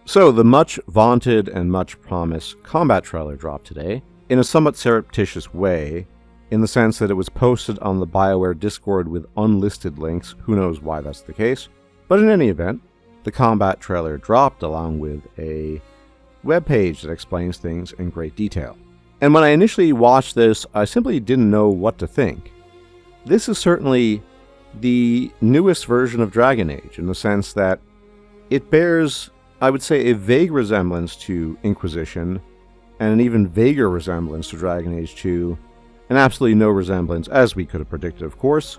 So, the much vaunted and much promised combat trailer dropped today, in a somewhat surreptitious way, in the sense that it was posted on the BioWare Discord with unlisted links. Who knows why that's the case. But in any event, the combat trailer dropped along with a webpage that explains things in great detail. And when I initially watched this, I simply didn't know what to think. This is certainly the newest version of Dragon Age, in the sense that it bears, I would say, a vague resemblance to Inquisition, and an even vaguer resemblance to Dragon Age 2, and absolutely no resemblance, as we could have predicted, of course,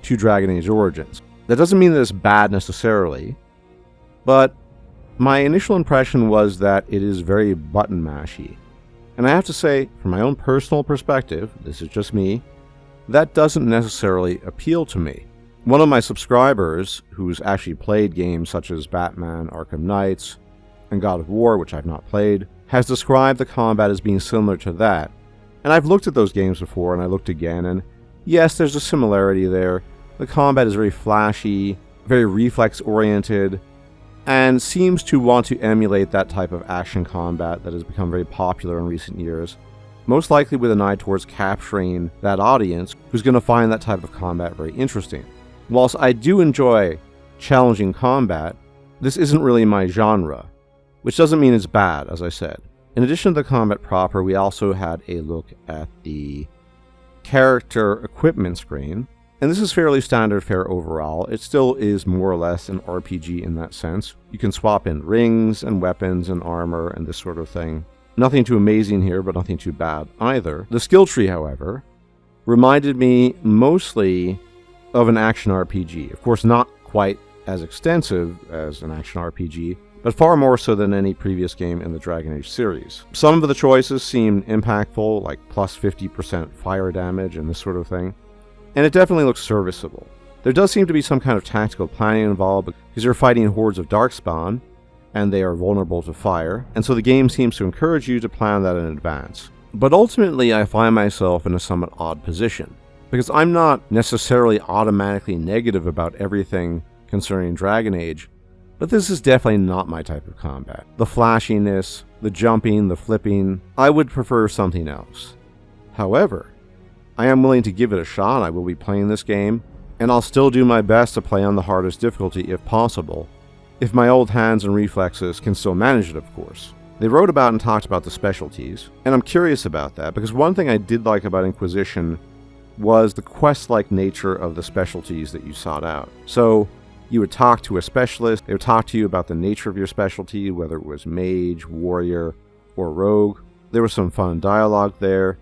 to Dragon Age Origins. That doesn't mean that it's bad necessarily, but my initial impression was that it is very button mashy. And I have to say, from my own personal perspective, this is just me, that doesn't necessarily appeal to me. One of my subscribers, who's actually played games such as Batman, Arkham Knights, and God of War, which I've not played, has described the combat as being similar to that. And I've looked at those games before, and I looked again, and yes, there's a similarity there. The combat is very flashy, very reflex-oriented, and seems to want to emulate that type of action combat that has become very popular in recent years, most likely with an eye towards capturing that audience who's going to find that type of combat very interesting. Whilst I do enjoy challenging combat, this isn't really my genre, which doesn't mean it's bad, as I said. In addition to the combat proper, we also had a look at the character equipment screen, and this is fairly standard fare overall. It still is more or less an RPG in that sense. You can swap in rings and weapons and armor and this sort of thing. Nothing too amazing here, but nothing too bad either. The skill tree, however, reminded me mostly of an action RPG. Of course, not quite as extensive as an action RPG, but far more so than any previous game in the Dragon Age series. Some of the choices seemed impactful, like plus 50% fire damage and this sort of thing, and it definitely looks serviceable. There does seem to be some kind of tactical planning involved, because you're fighting hordes of darkspawn, and they are vulnerable to fire, and so the game seems to encourage you to plan that in advance. But ultimately, I find myself in a somewhat odd position, because I'm not necessarily automatically negative about everything concerning Dragon Age, but this is definitely not my type of combat. The flashiness, the jumping, the flipping, I would prefer something else. However, I am willing to give it a shot. I will be playing this game, and I'll still do my best to play on the hardest difficulty if possible, if my old hands and reflexes can still manage it, of course. They wrote about and talked about the specialties, and I'm curious about that, because one thing I did like about Inquisition was the quest-like nature of the specialties that you sought out. So, you would talk to a specialist, they would talk to you about the nature of your specialty, whether it was mage, warrior, or rogue. There was some fun dialogue there,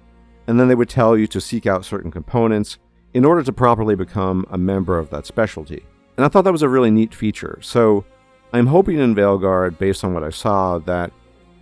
and then they would tell you to seek out certain components in order to properly become a member of that specialty. And I thought that was a really neat feature. So, I'm hoping in Veilguard, based on what I saw, that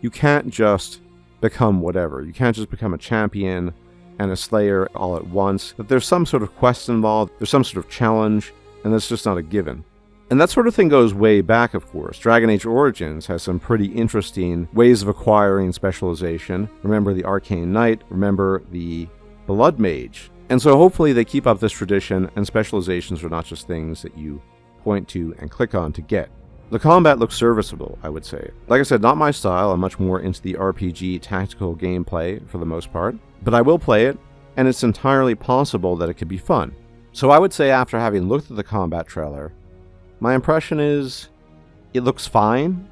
you can't just become whatever. You can't just become a champion and a slayer all at once. That there's some sort of quest involved, there's some sort of challenge, and that's just not a given. And that sort of thing goes way back, of course. Dragon Age Origins has some pretty interesting ways of acquiring specialization. Remember the Arcane Knight, remember the Blood Mage. And so hopefully they keep up this tradition, and specializations are not just things that you point to and click on to get. The combat looks serviceable, I would say. Like I said, not my style. I'm much more into the RPG tactical gameplay for the most part. But I will play it, and it's entirely possible that it could be fun. So I would say, after having looked at the combat trailer, my impression is it looks fine,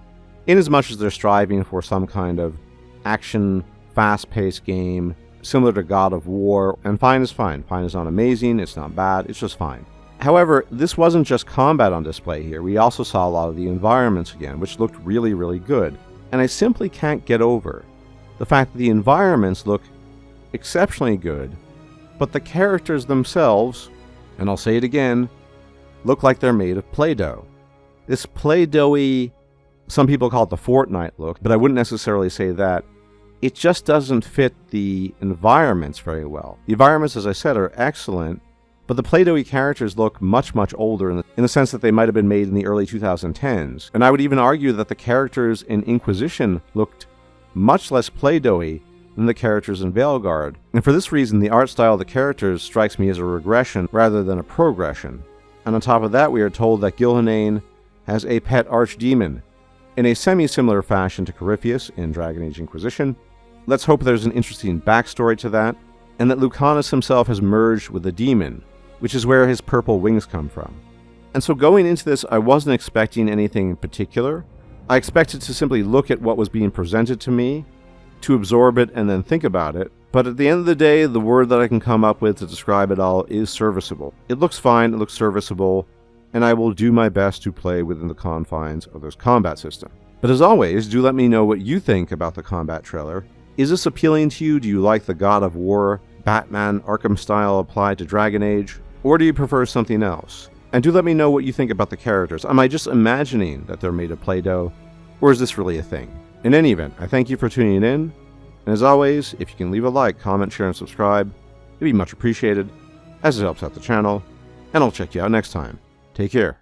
in as much as they're striving for some kind of action, fast-paced game, similar to God of War, and fine is fine. Fine is not amazing, it's not bad, it's just fine. However, this wasn't just combat on display here. We also saw a lot of the environments again, which looked really, really good. And I simply can't get over the fact that the environments look exceptionally good, but the characters themselves, and I'll say it again, look like they're made of Play-Doh. This Play-Doh-y, some people call it the Fortnite look, but I wouldn't necessarily say that. It just doesn't fit the environments very well. The environments, as I said, are excellent, but the Play-Doh-y characters look much, much older in the sense that they might have been made in the early 2010s. And I would even argue that the characters in Inquisition looked much less Play-Doh-y than the characters in Veilguard. And for this reason, the art style of the characters strikes me as a regression rather than a progression. And on top of that, we are told that Gilhanane has a pet archdemon, In a semi-similar fashion to Corypheus in Dragon Age Inquisition, let's hope there's an interesting backstory to that, and that Lucanus himself has merged with the demon, which is where his purple wings come from. And so going into this, I wasn't expecting anything in particular. I expected to simply look at what was being presented to me, to absorb it and then think about it, but at the end of the day, the word that I can come up with to describe it all is serviceable. It looks fine, it looks serviceable, and I will do my best to play within the confines of this combat system. But as always, do let me know what you think about the combat trailer. Is this appealing to you? Do you like the God of War, Batman, Arkham style applied to Dragon Age? Or do you prefer something else? And do let me know what you think about the characters. Am I just imagining that they're made of Play-Doh? Or is this really a thing? In any event, I thank you for tuning in. And as always, if you can leave a like, comment, share, and subscribe, it'd be much appreciated, as it helps out the channel. And I'll check you out next time. Take care.